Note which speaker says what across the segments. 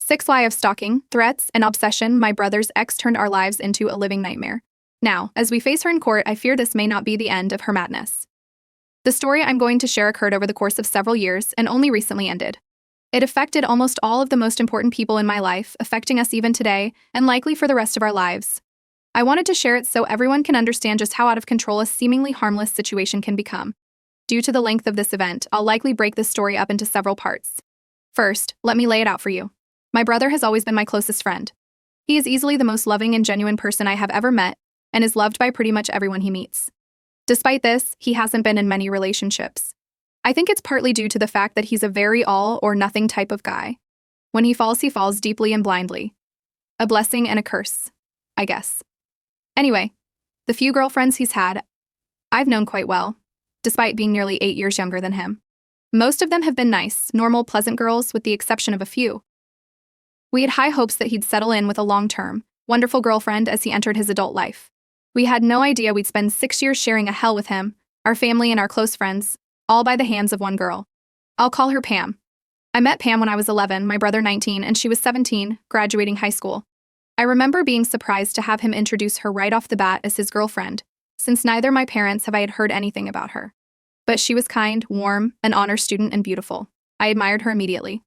Speaker 1: 6 lie of stalking, threats, and obsession. My brother's ex turned our lives into a living nightmare. Now, as we face her in court, I fear this may not be the end of her madness. The story I'm going to share occurred over the course of several years and only recently ended. It affected almost all of the most important people in my life, affecting us even today, and likely for the rest of our lives. I wanted to share it so everyone can understand just how out of control a seemingly harmless situation can become. Due to the length of this event, I'll likely break this story up into several parts. First, let me lay it out for you. My brother has always been my closest friend. He is easily the most loving and genuine person I have ever met, and is loved by pretty much everyone he meets. Despite this, he hasn't been in many relationships. I think it's partly due to the fact that he's a very all-or-nothing type of guy. When he falls deeply and blindly. A blessing and a curse, I guess. Anyway, the few girlfriends he's had, I've known quite well, despite being nearly 8 years younger than him. Most of them have been nice, normal, pleasant girls, with the exception of a few. We had high hopes that he'd settle in with a long-term, wonderful girlfriend as he entered his adult life. We had no idea we'd spend 6 years sharing a hell with him, our family and our close friends, all by the hands of one girl. I'll call her Pam. I met Pam when I was 11, my brother 19, and she was 17, graduating high school. I remember being surprised to have him introduce her right off the bat as his girlfriend, since neither my parents have I had heard anything about her. But she was kind, warm, an honor student, and beautiful. I admired her immediately.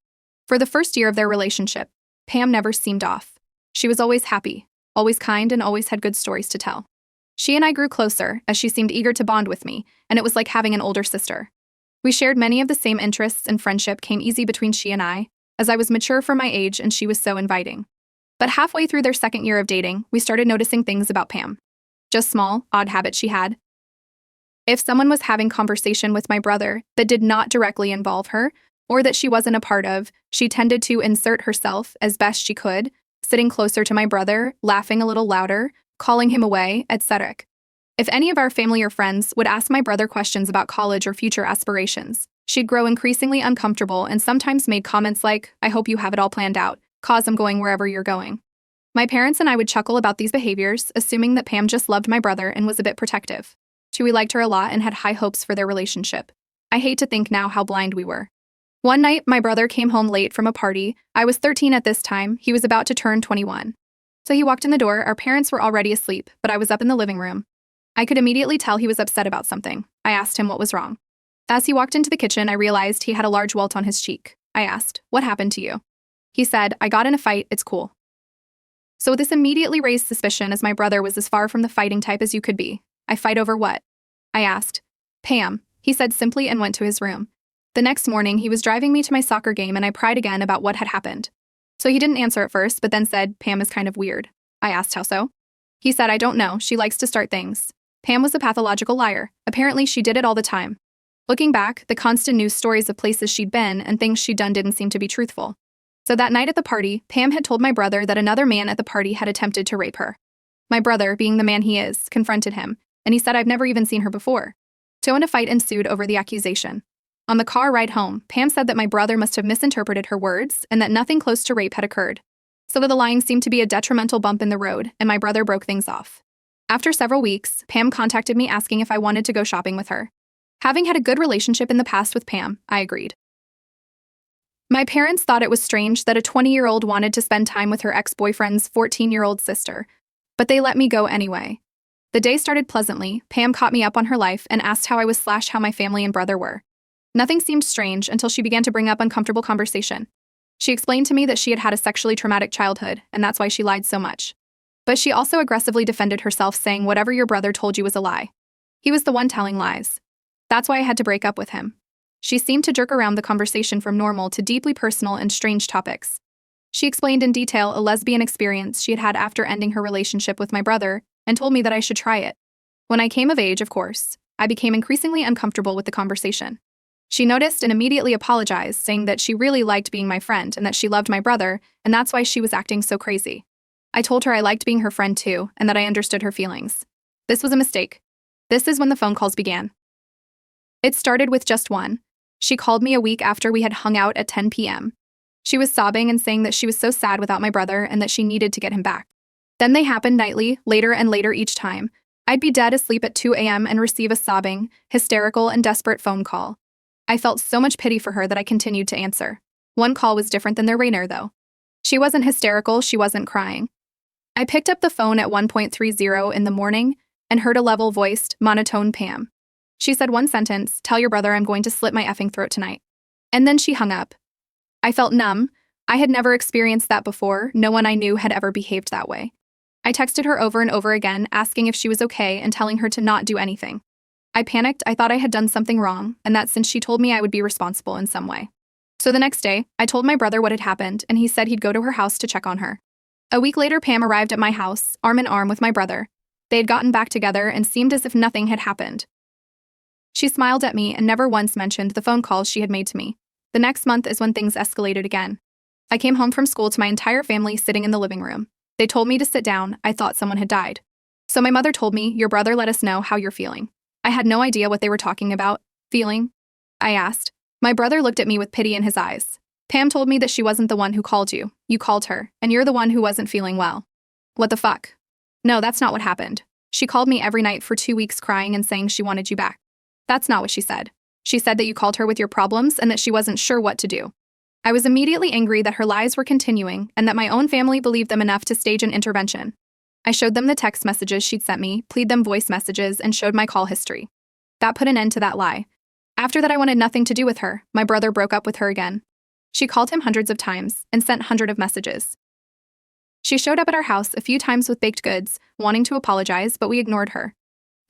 Speaker 1: For the first year of their relationship, Pam never seemed off. She was always happy, always kind, and always had good stories to tell. She and I grew closer, as she seemed eager to bond with me, and it was like having an older sister. We shared many of the same interests, and friendship came easy between she and I, as I was mature for my age and she was so inviting. But halfway through their second year of dating, we started noticing things about Pam. Just small, odd habits she had. If someone was having conversation with my brother that did not directly involve her, or that she wasn't a part of, she tended to insert herself as best she could, sitting closer to my brother, laughing a little louder, calling him away, etc. If any of our family or friends would ask my brother questions about college or future aspirations, she'd grow increasingly uncomfortable and sometimes made comments like, "I hope you have it all planned out, 'cause I'm going wherever you're going." My parents and I would chuckle about these behaviors, assuming that Pam just loved my brother and was a bit protective. We liked her a lot and had high hopes for their relationship. I hate to think now how blind we were. One night, my brother came home late from a party. I was 13 at this time. He was about to turn 21. So he walked in the door. Our parents were already asleep, but I was up in the living room. I could immediately tell he was upset about something. I asked him what was wrong. As he walked into the kitchen, I realized he had a large welt on his cheek. I asked, "What happened to you?" He said, "I got in a fight, it's cool." So this immediately raised suspicion, as my brother was as far from the fighting type as you could be. "I fight over what?" I asked. "Pam," he said simply and went to his room. The next morning, he was driving me to my soccer game and I pried again about what had happened. So he didn't answer at first, but then said, "Pam is kind of weird." I asked how so. He said, "I don't know, she likes to start things." Pam was a pathological liar. Apparently she did it all the time. Looking back, the constant news stories of places she'd been and things she'd done didn't seem to be truthful. So that night at the party, Pam had told my brother that another man at the party had attempted to rape her. My brother, being the man he is, confronted him, and he said, "I've never even seen her before." So a fight ensued over the accusation. On the car ride home, Pam said that my brother must have misinterpreted her words and that nothing close to rape had occurred. So the lying seemed to be a detrimental bump in the road, and my brother broke things off. After several weeks, Pam contacted me asking if I wanted to go shopping with her. Having had a good relationship in the past with Pam, I agreed. My parents thought it was strange that a 20-year-old wanted to spend time with her ex-boyfriend's 14-year-old sister, but they let me go anyway. The day started pleasantly. Pam caught me up on her life and asked how I was / how my family and brother were. Nothing seemed strange until she began to bring up uncomfortable conversation. She explained to me that she had had a sexually traumatic childhood, and that's why she lied so much. But she also aggressively defended herself, saying whatever your brother told you was a lie. He was the one telling lies. That's why I had to break up with him. She seemed to jerk around the conversation from normal to deeply personal and strange topics. She explained in detail a lesbian experience she had had after ending her relationship with my brother, and told me that I should try it. When I came of age, of course, I became increasingly uncomfortable with the conversation. She noticed and immediately apologized, saying that she really liked being my friend and that she loved my brother, and that's why she was acting so crazy. I told her I liked being her friend too, and that I understood her feelings. This was a mistake. This is when the phone calls began. It started with just one. She called me a week after we had hung out at 10 p.m. She was sobbing and saying that she was so sad without my brother and that she needed to get him back. Then they happened nightly, later and later each time. I'd be dead asleep at 2 a.m. and receive a sobbing, hysterical, and desperate phone call. I felt so much pity for her that I continued to answer. One call was different than their reindeer, though. She wasn't hysterical, she wasn't crying. I picked up the phone at 1:30 in the morning and heard a level-voiced, monotone Pam. She said one sentence, "Tell your brother I'm going to slit my effing throat tonight." And then she hung up. I felt numb. I had never experienced that before. No one I knew had ever behaved that way. I texted her over and over again, asking if she was okay and telling her to not do anything. I panicked. I thought I had done something wrong, and that since she told me I would be responsible in some way. So the next day, I told my brother what had happened, and he said he'd go to her house to check on her. A week later, Pam arrived at my house, arm in arm with my brother. They had gotten back together and seemed as if nothing had happened. She smiled at me and never once mentioned the phone calls she had made to me. The next month is when things escalated again. I came home from school to my entire family sitting in the living room. They told me to sit down. I thought someone had died. So my mother told me, "Your brother let us know how you're feeling." I had no idea what they were talking about. Feeling? I asked. My brother looked at me with pity in his eyes. "Pam told me that she wasn't the one who called you. You called her, and you're the one who wasn't feeling well." What the fuck? No, that's not what happened. She called me every night for 2 weeks crying and saying she wanted you back. That's not what she said. She said that you called her with your problems and that she wasn't sure what to do. I was immediately angry that her lies were continuing and that my own family believed them enough to stage an intervention. I showed them the text messages she'd sent me, played them voice messages, and showed my call history. That put an end to that lie. After that, I wanted nothing to do with her. My brother broke up with her again. She called him hundreds of times and sent hundreds of messages. She showed up at our house a few times with baked goods, wanting to apologize, but we ignored her.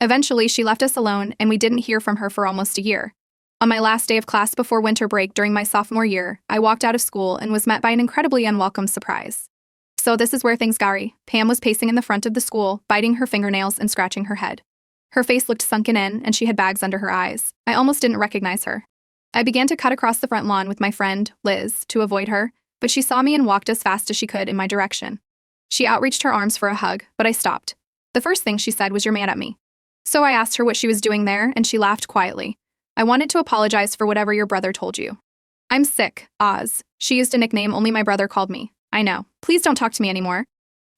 Speaker 1: Eventually, she left us alone, and we didn't hear from her for almost a year. On my last day of class before winter break during my sophomore year, I walked out of school and was met by an incredibly unwelcome surprise. So this is where things got. Pam was pacing in the front of the school, biting her fingernails and scratching her head. Her face looked sunken in, and she had bags under her eyes. I almost didn't recognize her. I began to cut across the front lawn with my friend, Liz, to avoid her, but she saw me and walked as fast as she could in my direction. She outreached her arms for a hug, but I stopped. The first thing she said was, "You're mad at me." So I asked her what she was doing there, and she laughed quietly. "I wanted to apologize for whatever your brother told you." "I'm sick, Oz." She used a nickname only my brother called me. "I know. Please don't talk to me anymore."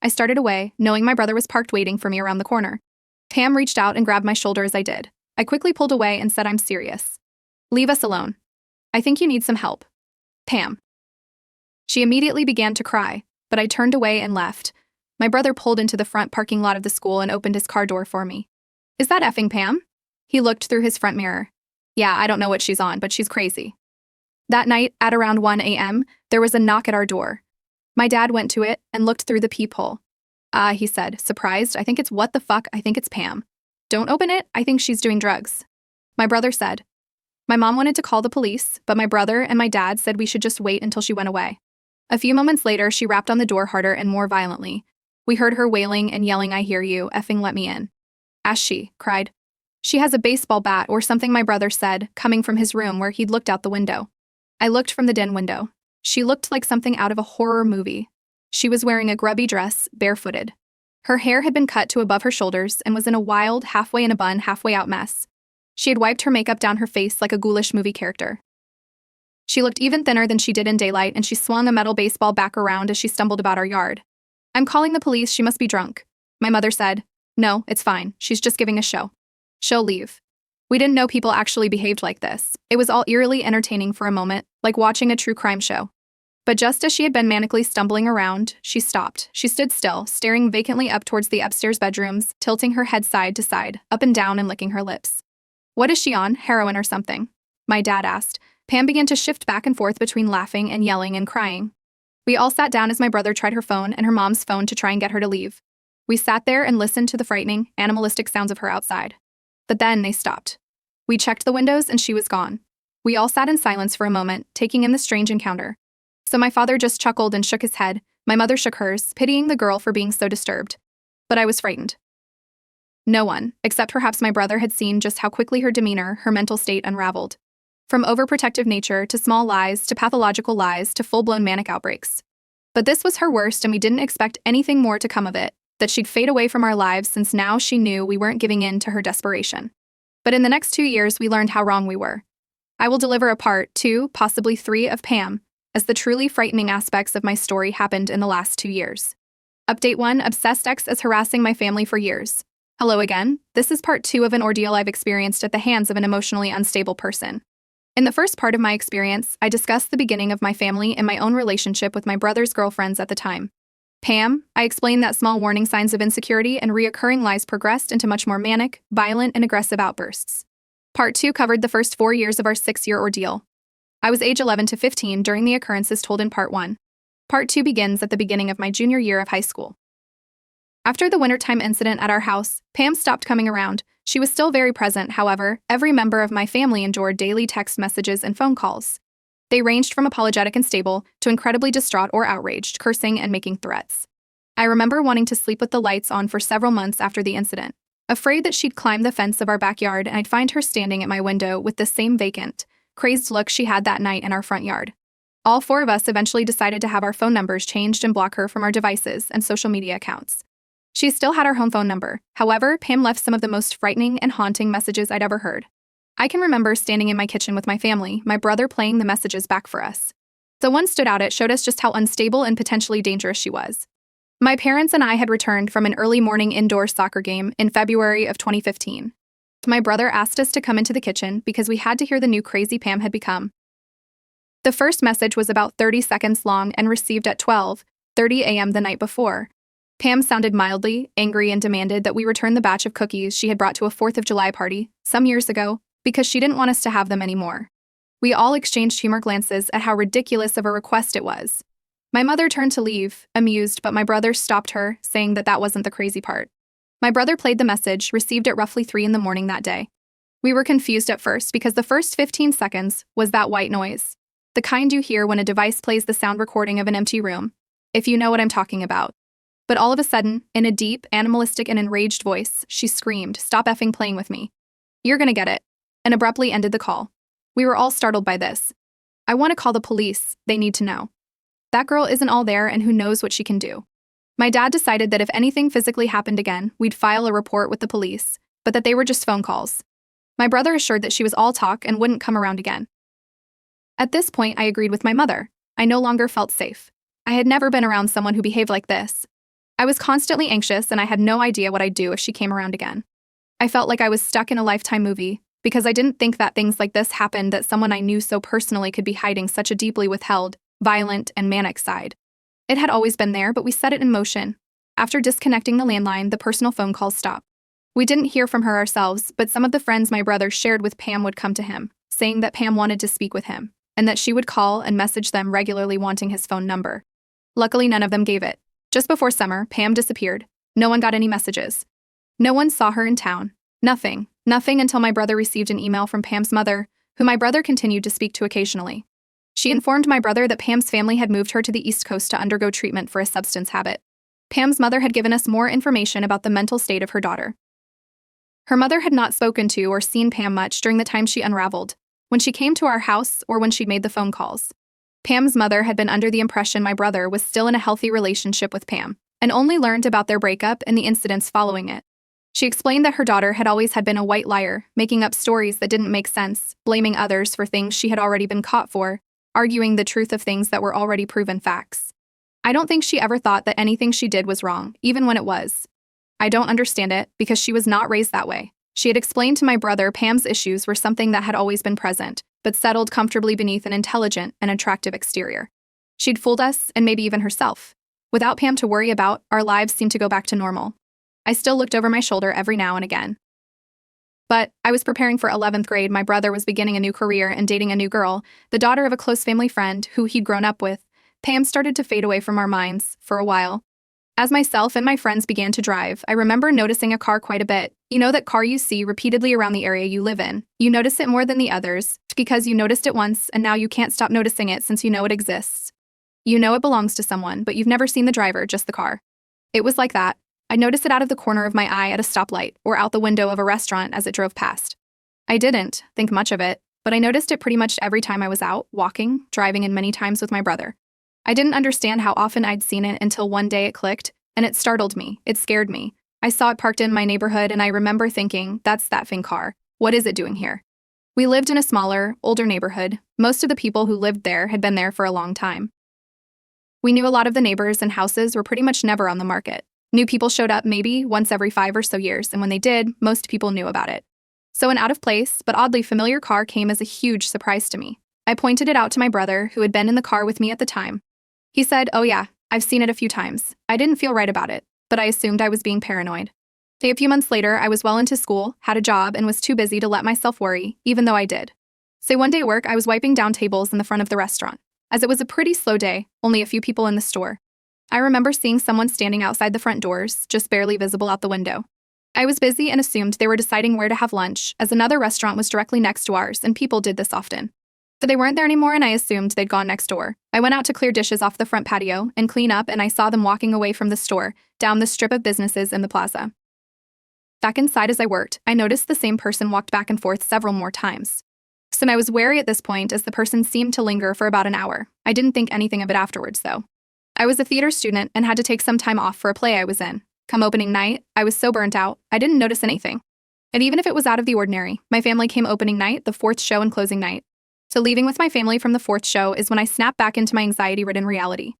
Speaker 1: I started away, knowing my brother was parked waiting for me around the corner. Pam reached out and grabbed my shoulder as I did. I quickly pulled away and said, "I'm serious. Leave us alone. I think you need some help." "Pam." She immediately began to cry, but I turned away and left. My brother pulled into the front parking lot of the school and opened his car door for me. "Is that effing Pam?" He looked through his front mirror. "Yeah, I don't know what she's on, but she's crazy." That night, at around 1 a.m., there was a knock at our door. My dad went to it and looked through the peephole. "Ah," he said, surprised. "I think it's what the fuck, I think it's Pam." "Don't open it, I think she's doing drugs." My brother said. My mom wanted to call the police, but my brother and my dad said we should just wait until she went away. A few moments later, she rapped on the door harder and more violently. We heard her wailing and yelling, "I hear you, effing let me in." As she cried. "She has a baseball bat or something," my brother said, coming from his room where he'd looked out the window. I looked from the den window. She looked like something out of a horror movie. She was wearing a grubby dress, barefooted. Her hair had been cut to above her shoulders and was in a wild, halfway in a bun, halfway out mess. She had wiped her makeup down her face like a ghoulish movie character. She looked even thinner than she did in daylight, and she swung a metal baseball bat around as she stumbled about our yard. "I'm calling the police, she must be drunk." My mother said. "No, it's fine, she's just giving a show. She'll leave." We didn't know people actually behaved like this. It was all eerily entertaining for a moment, like watching a true crime show. But just as she had been manically stumbling around, she stopped. She stood still, staring vacantly up towards the upstairs bedrooms, tilting her head side to side, up and down and licking her lips. "What is she on, heroin or something?" my dad asked. Pam began to shift back and forth between laughing and yelling and crying. We all sat down as my brother tried her phone and her mom's phone to try and get her to leave. We sat there and listened to the frightening, animalistic sounds of her outside. But then they stopped. We checked the windows and she was gone. We all sat in silence for a moment, taking in the strange encounter. So my father just chuckled and shook his head. My mother shook hers, pitying the girl for being so disturbed. But I was frightened. No one, except perhaps my brother, had seen just how quickly her demeanor, her mental state unraveled. From overprotective nature to small lies to pathological lies to full-blown manic outbreaks. But this was her worst, and we didn't expect anything more to come of it, that she'd fade away from our lives, since now she knew we weren't giving in to her desperation. But in the next 2 years, we learned how wrong we were. I will deliver a part 2, possibly 3, of Pam, as the truly frightening aspects of my story happened in the last 2 years. Update 1, obsessed ex is harassing my family for years. Hello again. This is part 2 of an ordeal I've experienced at the hands of an emotionally unstable person. In the first part of my experience, I discussed the beginning of my family and my own relationship with my brother's girlfriends at the time. Pam, I explained that small warning signs of insecurity and reoccurring lies progressed into much more manic, violent, and aggressive outbursts. Part 2 covered the first 4 years of our 6-year ordeal. I was age 11 to 15 during the occurrences told in Part 1. Part 2 begins at the beginning of my junior year of high school. After the wintertime incident at our house, Pam stopped coming around. She was still very present, however. Every member of my family endured daily text messages and phone calls. They ranged from apologetic and stable to incredibly distraught or outraged, cursing and making threats. I remember wanting to sleep with the lights on for several months after the incident, afraid that she'd climb the fence of our backyard and I'd find her standing at my window with the same vacant, crazed look she had that night in our front yard. All 4 of us eventually decided to have our phone numbers changed and block her from our devices and social media accounts. She still had our home phone number. However, Pam left some of the most frightening and haunting messages I'd ever heard. I can remember standing in my kitchen with my family, my brother playing the messages back for us. The one stood out. It showed us just how unstable and potentially dangerous she was. My parents and I had returned from an early morning indoor soccer game in February of 2015. My brother asked us to come into the kitchen because we had to hear the new crazy Pam had become. The first message was about 30 seconds long and received at 12:30 a.m. the night before. Pam sounded mildly angry and demanded that we return the batch of cookies she had brought to a 4th of July party some years ago because she didn't want us to have them anymore. We all exchanged humor glances at how ridiculous of a request it was. My mother turned to leave, amused, but my brother stopped her, saying that wasn't the crazy part. My brother played the message, received it roughly 3 in the morning that day. We were confused at first because the first 15 seconds was that white noise, the kind you hear when a device plays the sound recording of an empty room, if you know what I'm talking about. But all of a sudden, in a deep, animalistic, and enraged voice, she screamed, "Stop effing playing with me. You're gonna get it," and abruptly ended the call. We were all startled by this. "I want to call the police. They need to know. That girl isn't all there and who knows what she can do." My dad decided that if anything physically happened again, we'd file a report with the police, but that they were just phone calls. My brother assured that she was all talk and wouldn't come around again. At this point, I agreed with my mother. I no longer felt safe. I had never been around someone who behaved like this. I was constantly anxious and I had no idea what I'd do if she came around again. I felt like I was stuck in a Lifetime movie because I didn't think that things like this happened, that someone I knew so personally could be hiding such a deeply withheld, violent, and manic side. It had always been there, but we set it in motion. After disconnecting the landline, the personal phone calls stopped. We didn't hear from her ourselves, but some of the friends my brother shared with Pam would come to him, saying that Pam wanted to speak with him, and that she would call and message them regularly wanting his phone number. Luckily, none of them gave it. Just before summer, Pam disappeared. No one got any messages. No one saw her in town. Nothing until my brother received an email from Pam's mother, who my brother continued to speak to occasionally. She informed my brother that Pam's family had moved her to the East Coast to undergo treatment for a substance habit. Pam's mother had given us more information about the mental state of her daughter. Her mother had not spoken to or seen Pam much during the time she unraveled, when she came to our house or when she'd made the phone calls. Pam's mother had been under the impression my brother was still in a healthy relationship with Pam, and only learned about their breakup and the incidents following it. She explained that her daughter had always had been a white liar, making up stories that didn't make sense, blaming others for things she had already been caught for, arguing the truth of things that were already proven facts. I don't think she ever thought that anything she did was wrong, even when it was. I don't understand it, because she was not raised that way. She had explained to my brother Pam's issues were something that had always been present, but settled comfortably beneath an intelligent and attractive exterior. She'd fooled us, and maybe even herself. Without Pam to worry about, our lives seemed to go back to normal. I still looked over my shoulder every now and again. But I was preparing for 11th grade. My brother was beginning a new career and dating a new girl, the daughter of a close family friend who he'd grown up with. Pam started to fade away from our minds for a while. As myself and my friends began to drive, I remember noticing a car quite a bit. You know that car you see repeatedly around the area you live in. You notice it more than the others, because you noticed it once and now you can't stop noticing it since you know it exists. You know it belongs to someone, but you've never seen the driver, just the car. It was like that. I noticed it out of the corner of my eye at a stoplight or out the window of a restaurant as it drove past. I didn't think much of it, but I noticed it pretty much every time I was out, walking, driving, and many times with my brother. I didn't understand how often I'd seen it until one day it clicked, and it startled me. It scared me. I saw it parked in my neighborhood, and I remember thinking, that's that thing car. What is it doing here? We lived in a smaller, older neighborhood. Most of the people who lived there had been there for a long time. We knew a lot of the neighbors, and houses were pretty much never on the market. New people showed up maybe once every 5 or so years, and when they did, most people knew about it. So an out-of-place, but oddly familiar car came as a huge surprise to me. I pointed it out to my brother, who had been in the car with me at the time. He said, "Oh yeah, I've seen it a few times." I didn't feel right about it, but I assumed I was being paranoid. A few months later, I was well into school, had a job, and was too busy to let myself worry, even though I did. So one day at work, I was wiping down tables in the front of the restaurant. As it was a pretty slow day, only a few people in the store. I remember seeing someone standing outside the front doors, just barely visible out the window. I was busy and assumed they were deciding where to have lunch, as another restaurant was directly next to ours and people did this often. But they weren't there anymore and I assumed they'd gone next door. I went out to clear dishes off the front patio and clean up, and I saw them walking away from the store, down the strip of businesses in the plaza. Back inside as I worked, I noticed the same person walked back and forth several more times. So I was wary at this point, as the person seemed to linger for about an hour. I didn't think anything of it afterwards, though. I was a theater student and had to take some time off for a play I was in. Come opening night, I was so burnt out, I didn't notice anything. And even if it was out of the ordinary, my family came opening night, the fourth show, and closing night. So leaving with my family from the fourth show is when I snapped back into my anxiety-ridden reality.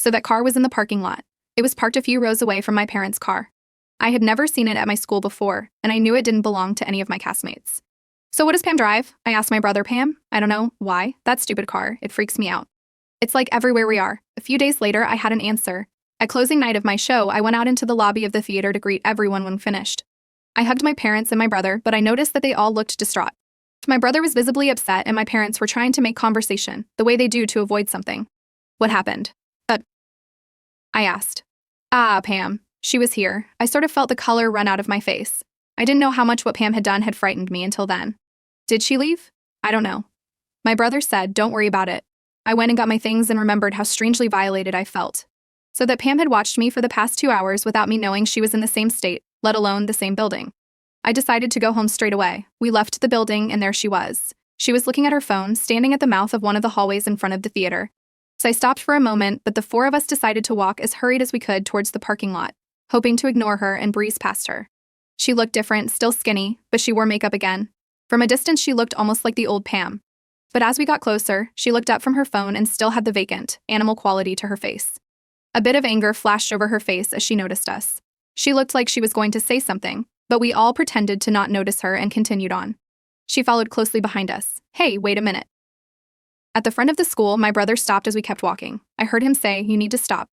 Speaker 1: So that car was in the parking lot. It was parked a few rows away from my parents' car. I had never seen it at my school before, and I knew it didn't belong to any of my castmates. "So what does Pam drive?" I asked my brother. "Pam? I don't know. Why? That stupid car. It freaks me out." It's like everywhere we are. A few days later, I had an answer. At closing night of my show, I went out into the lobby of the theater to greet everyone when finished. I hugged my parents and my brother, but I noticed that they all looked distraught. My brother was visibly upset, and my parents were trying to make conversation, the way they do to avoid something. "What happened?" I asked. "Ah, Pam. She was here." I sort of felt the color run out of my face. I didn't know how much what Pam had done had frightened me until then. "Did she leave?" "I don't know." My brother said, "Don't worry about it." I went and got my things and remembered how strangely violated I felt. So that Pam had watched me for the past 2 hours without me knowing she was in the same state, let alone the same building. I decided to go home straight away. We left the building and there she was. She was looking at her phone, standing at the mouth of one of the hallways in front of the theater. So I stopped for a moment, but the four of us decided to walk as hurried as we could towards the parking lot, hoping to ignore her and breeze past her. She looked different, still skinny, but she wore makeup again. From a distance, she looked almost like the old Pam. But as we got closer, she looked up from her phone and still had the vacant, animal quality to her face. A bit of anger flashed over her face as she noticed us. She looked like she was going to say something, but we all pretended to not notice her and continued on. She followed closely behind us. "Hey, wait a minute." At the front of the school, my brother stopped as we kept walking. I heard him say, "You need to stop."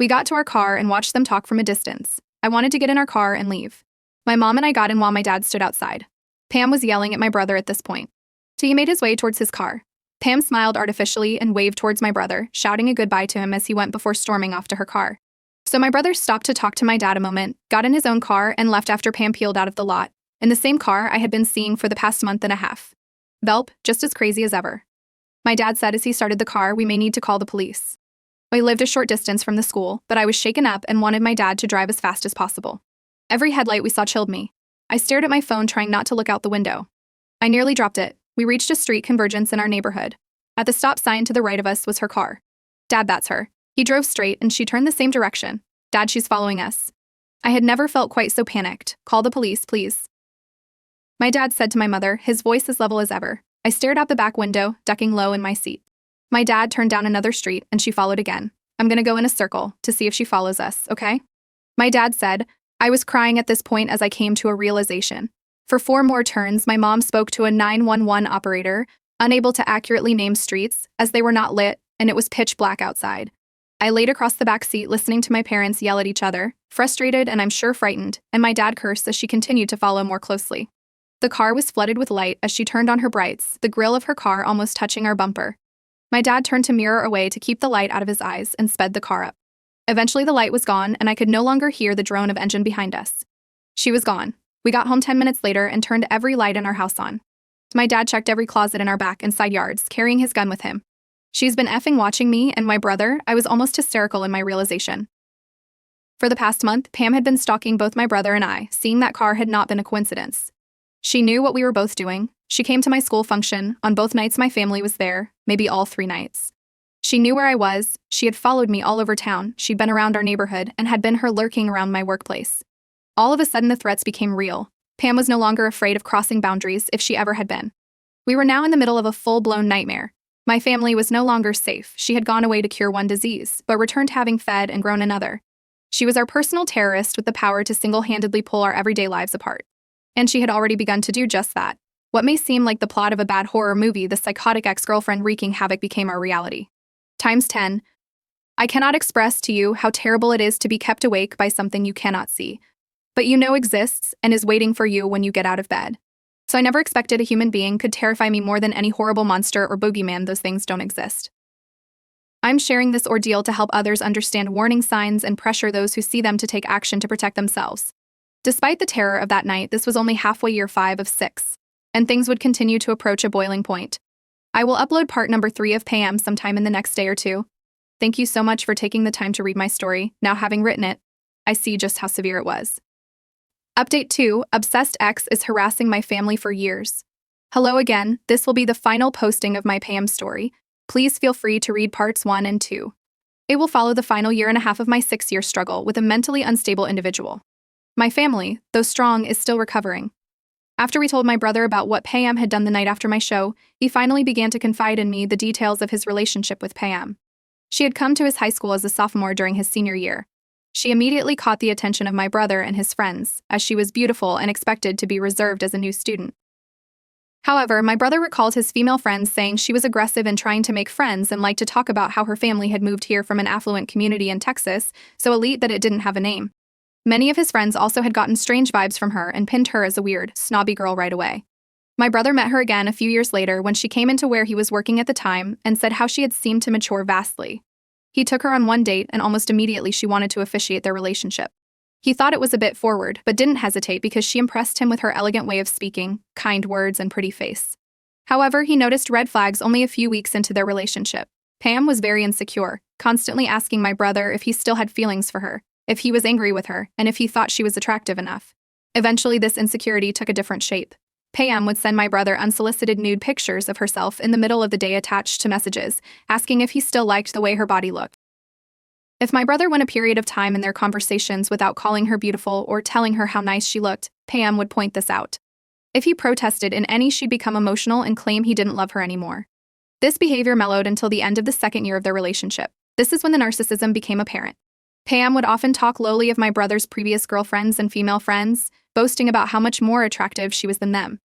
Speaker 1: We got to our car and watched them talk from a distance. I wanted to get in our car and leave. My mom and I got in while my dad stood outside. Pam was yelling at my brother at this point. So he made his way towards his car. Pam smiled artificially and waved towards my brother, shouting a goodbye to him as he went before storming off to her car. So my brother stopped to talk to my dad a moment, got in his own car, and left after Pam peeled out of the lot, in the same car I had been seeing for the past month and a half. Velp, just as crazy as ever. My dad said as he started the car, "We may need to call the police." We lived a short distance from the school, but I was shaken up and wanted my dad to drive as fast as possible. Every headlight we saw chilled me. I stared at my phone, trying not to look out the window. I nearly dropped it. We reached a street convergence in our neighborhood. At the stop sign to the right of us was her car. "Dad, that's her." He drove straight and she turned the same direction. "Dad, she's following us." I had never felt quite so panicked. "Call the police, please." My dad said to my mother, his voice as level as ever. I stared out the back window, ducking low in my seat. My dad turned down another street and she followed again. "I'm gonna go in a circle to see if she follows us, okay?" My dad said. I was crying at this point as I came to a realization. For 4 more turns, my mom spoke to a 911 operator, unable to accurately name streets, as they were not lit, and it was pitch black outside. I laid across the back seat listening to my parents yell at each other, frustrated and I'm sure frightened, and my dad cursed as she continued to follow more closely. The car was flooded with light as she turned on her brights, the grille of her car almost touching our bumper. My dad turned to mirror away to keep the light out of his eyes and sped the car up. Eventually the light was gone and I could no longer hear the drone of engine behind us. She was gone. We got home 10 minutes later and turned every light in our house on. My dad checked every closet in our back and side yards, carrying his gun with him. She's been effing watching me and my brother. I was almost hysterical in my realization. For the past month, Pam had been stalking both my brother and I. Seeing that car had not been a coincidence. She knew what we were both doing. She came to my school function. On both nights my family was there, maybe all 3 nights. She knew where I was. She had followed me all over town. She'd been around our neighborhood and had been her lurking around my workplace. All of a sudden the threats became real. Pam was no longer afraid of crossing boundaries if she ever had been. We were now in the middle of a full-blown nightmare. My family was no longer safe. She had gone away to cure one disease, but returned having fed and grown another. She was our personal terrorist with the power to single-handedly pull our everyday lives apart. And she had already begun to do just that. What may seem like the plot of a bad horror movie, the psychotic ex-girlfriend wreaking havoc became our reality. Times 10. I cannot express to you how terrible it is to be kept awake by something you cannot see, but you know exists and is waiting for you when you get out of bed. So I never expected a human being could terrify me more than any horrible monster or boogeyman. Those things don't exist. I'm sharing this ordeal to help others understand warning signs and pressure those who see them to take action to protect themselves. Despite the terror of that night, this was only halfway year 5 of 6, and things would continue to approach a boiling point. I will upload part number 3 of Pam sometime in the next day or two. Thank you so much for taking the time to read my story. Now, having written it, I see just how severe it was. Update 2, Obsessed Ex is harassing my family for years. Hello again, this will be the final posting of my Pam story. Please feel free to read parts 1 and 2. It will follow the final year and a half of my 6-year struggle with a mentally unstable individual. My family, though strong, is still recovering. After we told my brother about what Pam had done the night after my show, he finally began to confide in me the details of his relationship with Pam. She had come to his high school as a sophomore during his senior year. She immediately caught the attention of my brother and his friends, as she was beautiful and expected to be reserved as a new student. However, my brother recalled his female friends saying she was aggressive and trying to make friends and liked to talk about how her family had moved here from an affluent community in Texas, so elite that it didn't have a name. Many of his friends also had gotten strange vibes from her and pinned her as a weird, snobby girl right away. My brother met her again a few years later when she came into where he was working at the time and said how she had seemed to mature vastly. He took her on one date and almost immediately she wanted to officiate their relationship. He thought it was a bit forward, but didn't hesitate because she impressed him with her elegant way of speaking, kind words, and pretty face. However, he noticed red flags only a few weeks into their relationship. Pam was very insecure, constantly asking my brother if he still had feelings for her, if he was angry with her, and if he thought she was attractive enough. Eventually, this insecurity took a different shape. Pam would send my brother unsolicited nude pictures of herself in the middle of the day attached to messages, asking if he still liked the way her body looked. If my brother went a period of time in their conversations without calling her beautiful or telling her how nice she looked, Pam would point this out. If he protested in any, she'd become emotional and claim he didn't love her anymore. This behavior mellowed until the end of the 2nd year of their relationship. This is when the narcissism became apparent. Pam would often talk lowly of my brother's previous girlfriends and female friends, boasting about how much more attractive she was than them.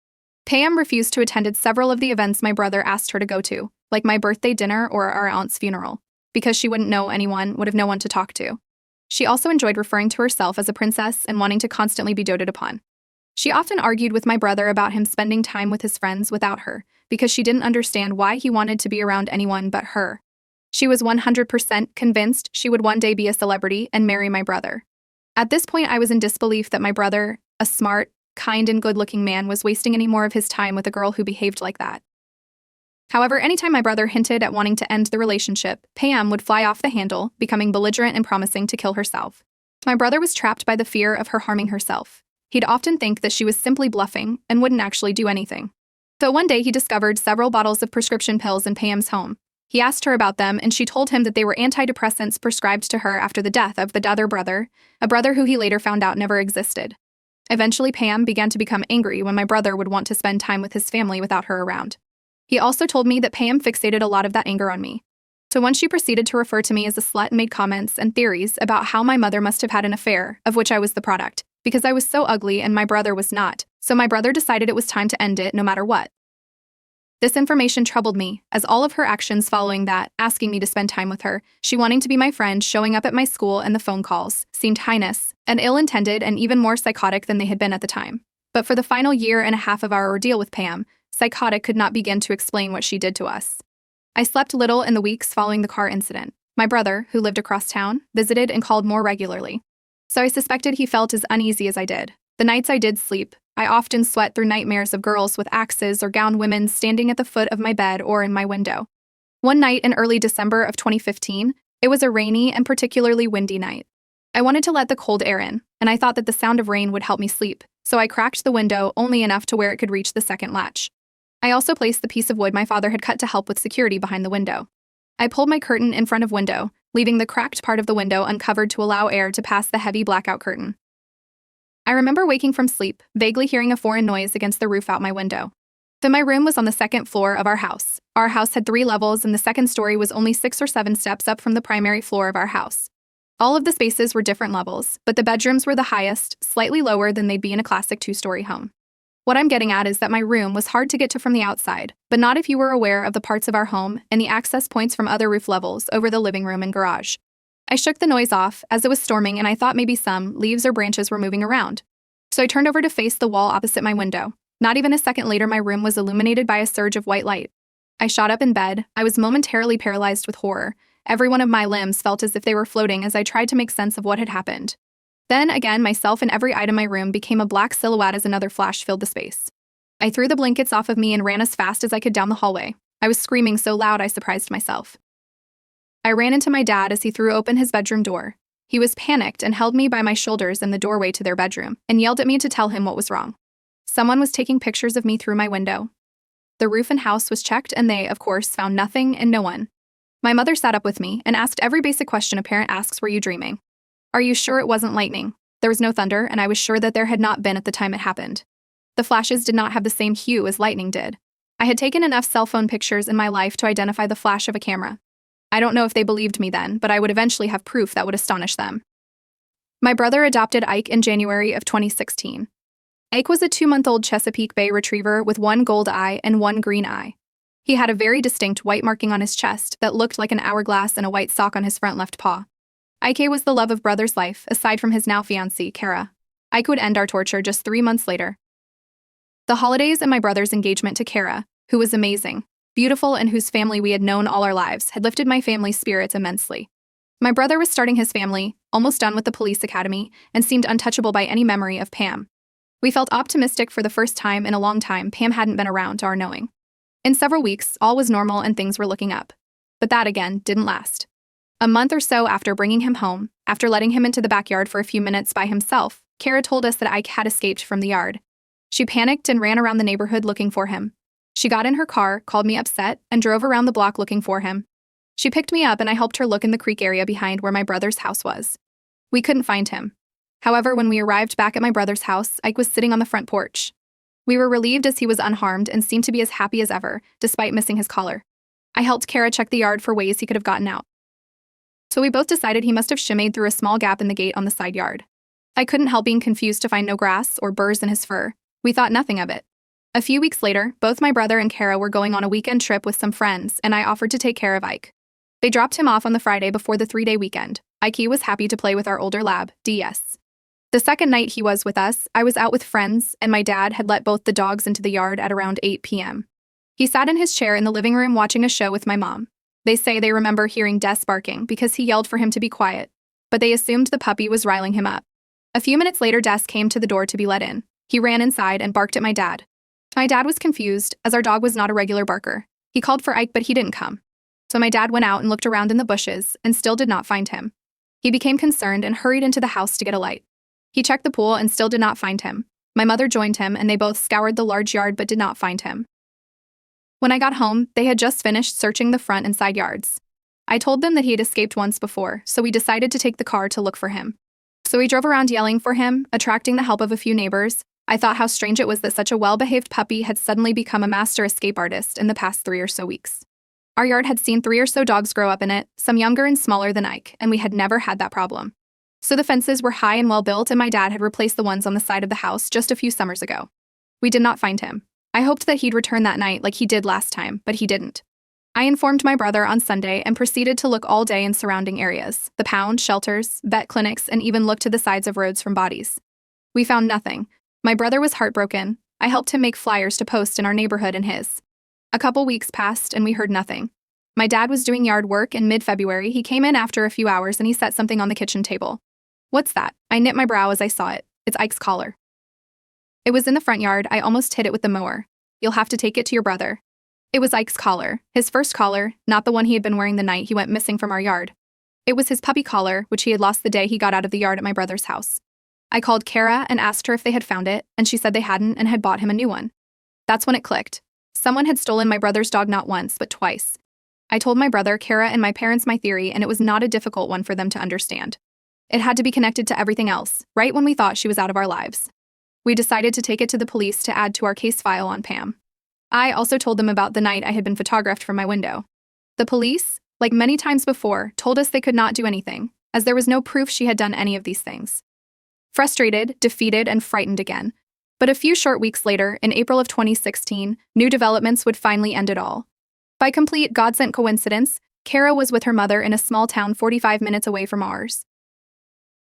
Speaker 1: Pam refused to attend several of the events my brother asked her to go to, like my birthday dinner or our aunt's funeral, because she wouldn't know anyone, would have no one to talk to. She also enjoyed referring to herself as a princess and wanting to constantly be doted upon. She often argued with my brother about him spending time with his friends without her, because she didn't understand why he wanted to be around anyone but her. She was 100% convinced she would one day be a celebrity and marry my brother. At this point, I was in disbelief that my brother, a smart, kind, and good-looking man, was wasting any more of his time with a girl who behaved like that. However, anytime my brother hinted at wanting to end the relationship, Pam would fly off the handle, becoming belligerent and promising to kill herself. My brother was trapped by the fear of her harming herself. He'd often think that she was simply bluffing and wouldn't actually do anything. So one day he discovered several bottles of prescription pills in Pam's home. He asked her about them, and she told him that they were antidepressants prescribed to her after the death of the other brother, a brother who he later found out never existed. Eventually, Pam began to become angry when my brother would want to spend time with his family without her around. He also told me that Pam fixated a lot of that anger on me. So once she proceeded to refer to me as a slut and made comments and theories about how my mother must have had an affair, of which I was the product, because I was so ugly and my brother was not, so my brother decided it was time to end it no matter what. This information troubled me, as all of her actions following that, asking me to spend time with her, she wanting to be my friend, showing up at my school, and the phone calls, seemed heinous, and ill-intended, and even more psychotic than they had been at the time. But for the final year and a half of our ordeal with Pam, psychotic could not begin to explain what she did to us. I slept little in the weeks following the car incident. My brother, who lived across town, visited and called more regularly. So I suspected he felt as uneasy as I did. The nights I did sleep, I often sweat through nightmares of girls with axes or gowned women standing at the foot of my bed or in my window. One night in early December of 2015, it was a rainy and particularly windy night. I wanted to let the cold air in, and I thought that the sound of rain would help me sleep, so I cracked the window only enough to where it could reach the second latch. I also placed the piece of wood my father had cut to help with security behind the window. I pulled my curtain in front of window, leaving the cracked part of the window uncovered to allow air to pass the heavy blackout curtain. I remember waking from sleep, vaguely hearing a foreign noise against the roof out my window. Then my room was on the second floor of our house. Our house had 3 levels, and the second story was only 6 or 7 steps up from the primary floor of our house. All of the spaces were different levels, but the bedrooms were the highest, slightly lower than they'd be in a classic 2-story home. What I'm getting at is that my room was hard to get to from the outside, but not if you were aware of the parts of our home and the access points from other roof levels over the living room and garage. I shook the noise off as it was storming and I thought maybe some leaves or branches were moving around. So I turned over to face the wall opposite my window. Not even a second later, my room was illuminated by a surge of white light. I shot up in bed. I was momentarily paralyzed with horror. Every one of my limbs felt as if they were floating as I tried to make sense of what had happened. Then, again, myself and every item in my room became a black silhouette as another flash filled the space. I threw the blankets off of me and ran as fast as I could down the hallway. I was screaming so loud I surprised myself. I ran into my dad as he threw open his bedroom door. He was panicked and held me by my shoulders in the doorway to their bedroom and yelled at me to tell him what was wrong. Someone was taking pictures of me through my window. The roof and house was checked and they, of course, found nothing and no one. My mother sat up with me and asked every basic question a parent asks: were you dreaming? Are you sure it wasn't lightning? There was no thunder, and I was sure that there had not been at the time it happened. The flashes did not have the same hue as lightning did. I had taken enough cell phone pictures in my life to identify the flash of a camera. I don't know if they believed me then, but I would eventually have proof that would astonish them. My brother adopted Ike in January of 2016. Ike was a 2-month-old Chesapeake Bay Retriever with one gold eye and one green eye. He had a very distinct white marking on his chest that looked like an hourglass and a white sock on his front left paw. Ike was the love of brother's life, aside from his now fiancée, Kara. Ike would end our torture just 3 months later. The holidays and my brother's engagement to Kara, who was amazing, beautiful, and whose family we had known all our lives, had lifted my family's spirits immensely. My brother was starting his family, almost done with the police academy, and seemed untouchable by any memory of Pam. We felt optimistic for the first time in a long time. Pam hadn't been around to our knowing. In several weeks, all was normal and things were looking up. But that, again, didn't last. A month or so after bringing him home, after letting him into the backyard for a few minutes by himself, Kara told us that Ike had escaped from the yard. She panicked and ran around the neighborhood looking for him. She got in her car, called me upset, and drove around the block looking for him. She picked me up and I helped her look in the creek area behind where my brother's house was. We couldn't find him. However, when we arrived back at my brother's house, Ike was sitting on the front porch. We were relieved as he was unharmed and seemed to be as happy as ever, despite missing his collar. I helped Kara check the yard for ways he could have gotten out. So we both decided he must have shimmied through a small gap in the gate on the side yard. I couldn't help being confused to find no grass or burrs in his fur. We thought nothing of it. A few weeks later, both my brother and Kara were going on a weekend trip with some friends, and I offered to take care of Ike. They dropped him off on the Friday before the 3-day weekend. Ike was happy to play with our older lab, DS. The second night he was with us, I was out with friends, and my dad had let both the dogs into the yard at around 8 p.m. He sat in his chair in the living room watching a show with my mom. They say they remember hearing Des barking because he yelled for him to be quiet, but they assumed the puppy was riling him up. A few minutes later, Des came to the door to be let in. He ran inside and barked at my dad. My dad was confused, as our dog was not a regular barker. He called for Ike, but he didn't come. So my dad went out and looked around in the bushes and still did not find him. He became concerned and hurried into the house to get a light. He checked the pool and still did not find him. My mother joined him and they both scoured the large yard but did not find him. When I got home, they had just finished searching the front and side yards. I told them that he had escaped once before, so we decided to take the car to look for him. So we drove around yelling for him, attracting the help of a few neighbors. I thought how strange it was that such a well-behaved puppy had suddenly become a master escape artist in the past 3 or so weeks. Our yard had seen 3 or so dogs grow up in it, some younger and smaller than Ike, and we had never had that problem. So the fences were high and well-built, and my dad had replaced the ones on the side of the house just a few summers ago. We did not find him. I hoped that he'd return that night like he did last time, but he didn't. I informed my brother on Sunday and proceeded to look all day in surrounding areas, the pound, shelters, vet clinics, and even looked to the sides of roads from bodies. We found nothing. My brother was heartbroken. I helped him make flyers to post in our neighborhood and his. A couple weeks passed and we heard nothing. My dad was doing yard work in mid-February. He came in after a few hours and he set something on the kitchen table. "What's that?" I knit my brow as I saw it. "It's Ike's collar." It was in the front yard. I almost hit it with the mower. "You'll have to take it to your brother." It was Ike's collar, his first collar, not the one he had been wearing the night he went missing from our yard. It was his puppy collar, which he had lost the day he got out of the yard at my brother's house. I called Kara and asked her if they had found it, and she said they hadn't and had bought him a new one. That's when it clicked. Someone had stolen my brother's dog not once, but twice. I told my brother, Kara, and my parents my theory, and it was not a difficult one for them to understand. It had to be connected to everything else, right when we thought she was out of our lives. We decided to take it to the police to add to our case file on Pam. I also told them about the night I had been photographed from my window. The police, like many times before, told us they could not do anything, as there was no proof she had done any of these things. Frustrated, defeated, and frightened again, But a few short weeks later, in April of 2016, new developments would finally end it all. By complete God-sent coincidence, Kara was with her mother in a small town 45 minutes away from ours.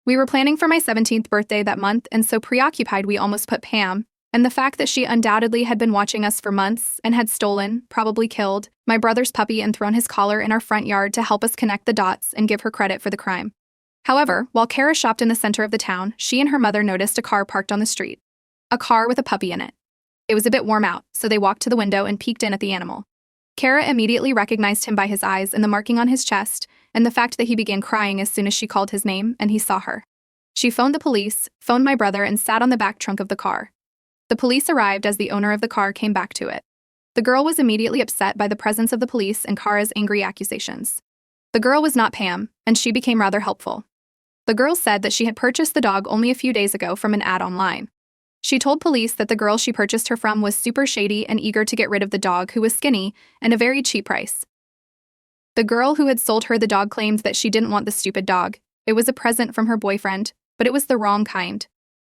Speaker 1: We were planning for my 17th birthday that month, and so preoccupied we almost put Pam, and the fact that she undoubtedly had been watching us for months and had stolen, probably killed, my brother's puppy and thrown his collar in our front yard to help us connect the dots and give her credit for the crime. However, while Kara shopped in the center of the town, she and her mother noticed a car parked on the street. A car with a puppy in it. It was a bit warm out, so they walked to the window and peeked in at the animal. Kara immediately recognized him by his eyes and the marking on his chest, and the fact that he began crying as soon as she called his name and he saw her. She phoned the police, phoned my brother, and sat on the back trunk of the car. The police arrived as the owner of the car came back to it. The girl was immediately upset by the presence of the police and Kara's angry accusations. The girl was not Pam, and she became rather helpful. The girl said that she had purchased the dog only a few days ago from an ad online. She told police that the girl she purchased her from was super shady and eager to get rid of the dog, who was skinny and a very cheap price. The girl who had sold her the dog claimed that she didn't want the stupid dog. It was a present from her boyfriend, but it was the wrong kind.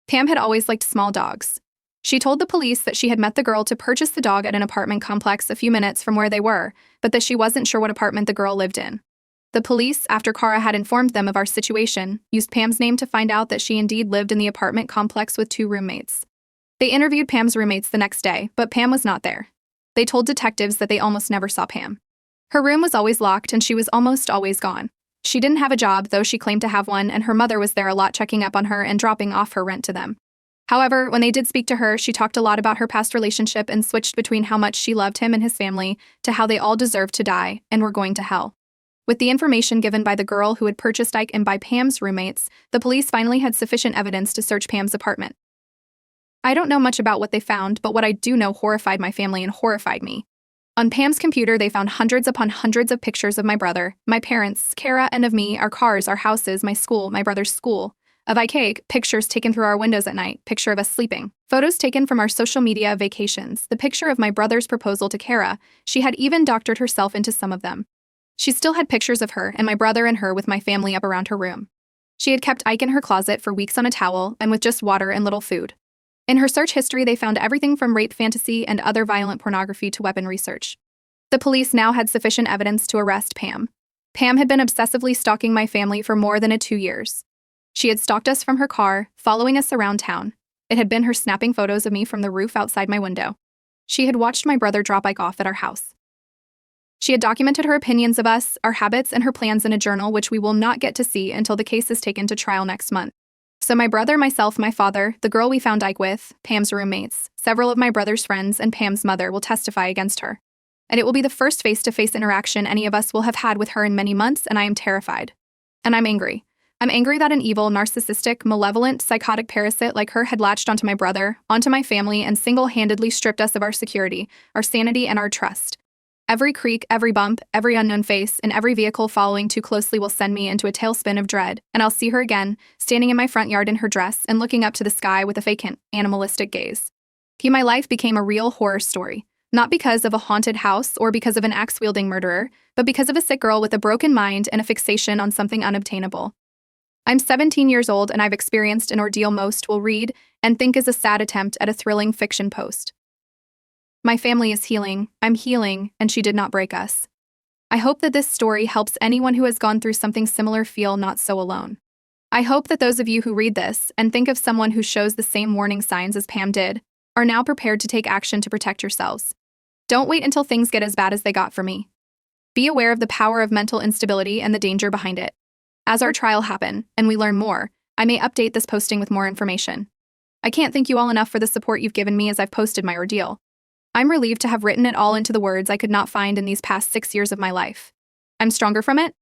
Speaker 1: Pam had always liked small dogs. She told the police that she had met the girl to purchase the dog at an apartment complex a few minutes from where they were, but that she wasn't sure what apartment the girl lived in. The police, after Kara had informed them of our situation, used Pam's name to find out that she indeed lived in the apartment complex with 2 roommates. They interviewed Pam's roommates the next day, but Pam was not there. They told detectives that they almost never saw Pam. Her room was always locked and she was almost always gone. She didn't have a job, though she claimed to have one, and her mother was there a lot checking up on her and dropping off her rent to them. However, when they did speak to her, she talked a lot about her past relationship and switched between how much she loved him and his family to how they all deserved to die and were going to hell. With the information given by the girl who had purchased Ike and by Pam's roommates, the police finally had sufficient evidence to search Pam's apartment. I don't know much about what they found, but what I do know horrified my family and horrified me. On Pam's computer, they found hundreds upon hundreds of pictures of my brother, my parents, Kara, and of me, our cars, our houses, my school, my brother's school. Of Ike, pictures taken through our windows at night, picture of us sleeping. Photos taken from our social media vacations, the picture of my brother's proposal to Kara. She had even doctored herself into some of them. She still had pictures of her and my brother and her with my family up around her room. She had kept Ike in her closet for weeks on a towel and with just water and little food. In her search history, they found everything from rape fantasy and other violent pornography to weapon research. The police now had sufficient evidence to arrest Pam. Pam had been obsessively stalking my family for more than 2 years. She had stalked us from her car, following us around town. It had been her snapping photos of me from the roof outside my window. She had watched my brother drop Ike off at our house. She had documented her opinions of us, our habits, and her plans in a journal, which we will not get to see until the case is taken to trial next month. So my brother, myself, my father, the girl we found Ike with, Pam's roommates, several of my brother's friends, and Pam's mother will testify against her. And it will be the first face-to-face interaction any of us will have had with her in many months, and I am terrified. And I'm angry. I'm angry that an evil, narcissistic, malevolent, psychotic parasite like her had latched onto my brother, onto my family, and single-handedly stripped us of our security, our sanity, and our trust. Every creak, every bump, every unknown face, and every vehicle following too closely will send me into a tailspin of dread, and I'll see her again, standing in my front yard in her dress and looking up to the sky with a vacant, animalistic gaze. My life became a real horror story, not because of a haunted house or because of an axe-wielding murderer, but because of a sick girl with a broken mind and a fixation on something unobtainable. I'm 17 years old, and I've experienced an ordeal most will read and think is a sad attempt at a thrilling fiction post. My family is healing, I'm healing, and she did not break us. I hope that this story helps anyone who has gone through something similar feel not so alone. I hope that those of you who read this and think of someone who shows the same warning signs as Pam did are now prepared to take action to protect yourselves. Don't wait until things get as bad as they got for me. Be aware of the power of mental instability and the danger behind it. As our trial happens, and we learn more, I may update this posting with more information. I can't thank you all enough for the support you've given me as I've posted my ordeal. I'm relieved to have written it all into the words I could not find in these past 6 years of my life. I'm stronger from it,